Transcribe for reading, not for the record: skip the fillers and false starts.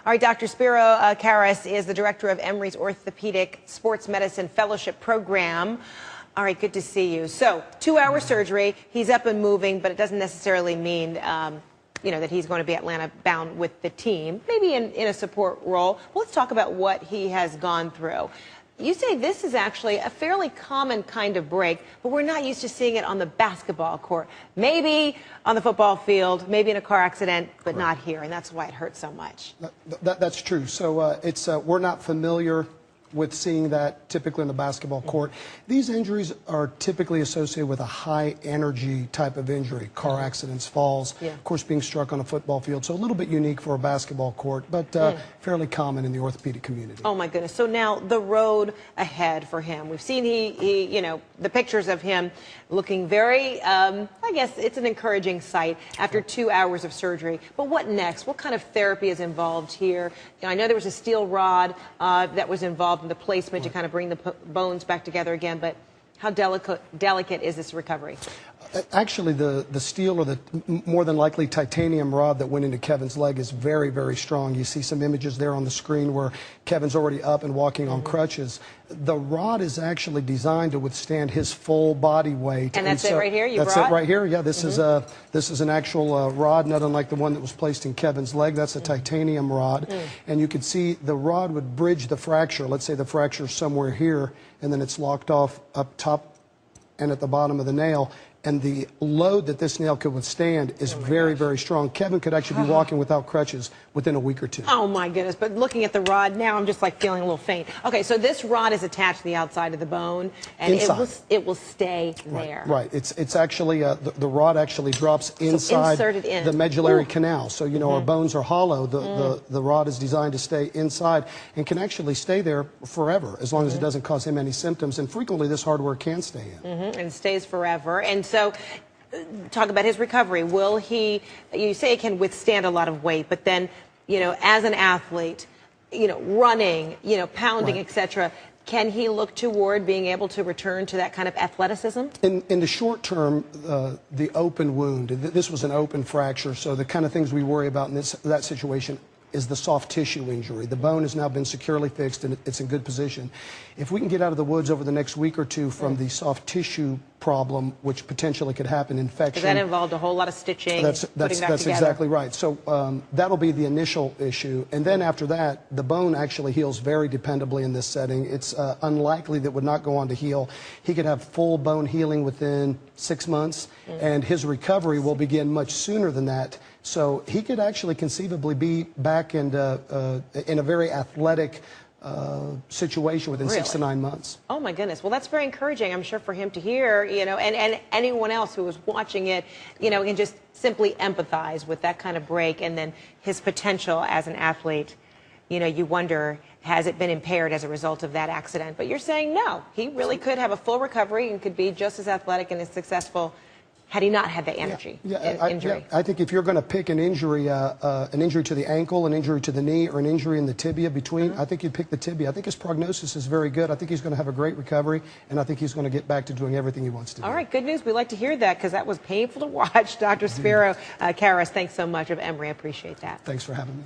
All right, Dr. Spiro Karas is the director of Emory's Orthopedic Sports Medicine Fellowship Program. All right, good to see you. So, 2-hour surgery. He's up and moving, but it doesn't necessarily mean, that he's going to be Atlanta-bound with the team. Maybe in a support role. Well, let's talk about what he has gone through. You say this is actually a fairly common kind of break, but we're not used to seeing it on the basketball court. Maybe on the football field, maybe in a car accident, but not here, and that's why it hurts so much. That's true. So we're not familiar with seeing that typically in the basketball court. These injuries are typically associated with a high energy type of injury, car accidents, falls, of course being struck on a football field. So a little bit unique for a basketball court, but fairly common in the orthopedic community. Oh my goodness. So now the road ahead for him. We've seen the pictures of him looking very, I guess it's an encouraging sight after 2 hours of surgery. But what next? What kind of therapy is involved here? I know there was a steel rod that was involved in the placement to kind of bring the bones back together again, but how delicate is this recovery? Actually, the steel or the more than likely titanium rod that went into Kevin's leg is very, very strong. You see some images there on the screen where Kevin's already up and walking on crutches. The rod is actually designed to withstand his full body weight. And that's it right here? That's it right here. Yeah, this is an actual rod, not unlike the one that was placed in Kevin's leg. That's a titanium rod. And you can see the rod would bridge the fracture. Let's say the fracture is somewhere here, and then it's locked off up top and at the bottom of the nail. And the load that this nail could withstand is very, very strong. Kevin could actually be walking without crutches within a week or two. Oh, my goodness. But looking at the rod now, I'm just like feeling a little faint. Okay, so this rod is attached to the outside of the bone, and it will stay there. Right. It's actually, the rod actually drops inside the medullary canal. So, our bones are hollow. The rod is designed to stay inside and can actually stay there forever as long as it doesn't cause him any symptoms. And frequently, this hardware can stay in. And it stays forever. And so, talk about his recovery. Will he, you say he can withstand a lot of weight, but then, as an athlete, running, pounding, etc., can he look toward being able to return to that kind of athleticism? In the short term, the open wound, this was an open fracture, so the kind of things we worry about in that situation is the soft tissue injury. The bone has now been securely fixed and it's in good position. If we can get out of the woods over the next week or two from the soft tissue problem, which potentially could happen, infection. Because that involved a whole lot of stitching. That's exactly right. So that'll be the initial issue. And then after that, the bone actually heals very dependably in this setting. It's unlikely that would not go on to heal. He could have full bone healing within 6 months, and his recovery will begin much sooner than that. So he could actually conceivably be back in a very athletic situation within 6 to 9 months. Oh my goodness. Well, that's very encouraging, I'm sure, for him to hear, and anyone else who was watching it, can just simply empathize with that kind of break and then his potential as an athlete. You wonder, has it been impaired as a result of that accident? But you're saying no, he really could have a full recovery and could be just as athletic and as successful had he not had the injury. I think if you're going to pick an injury to the ankle, an injury to the knee, or an injury in the tibia between, I think you'd pick the tibia. I think his prognosis is very good. I think he's going to have a great recovery, and I think he's going to get back to doing everything he wants to do. All right, good news. We like to hear that because that was painful to watch. Dr. Spiro Karas, thanks so much of Emory. I appreciate that. Thanks for having me.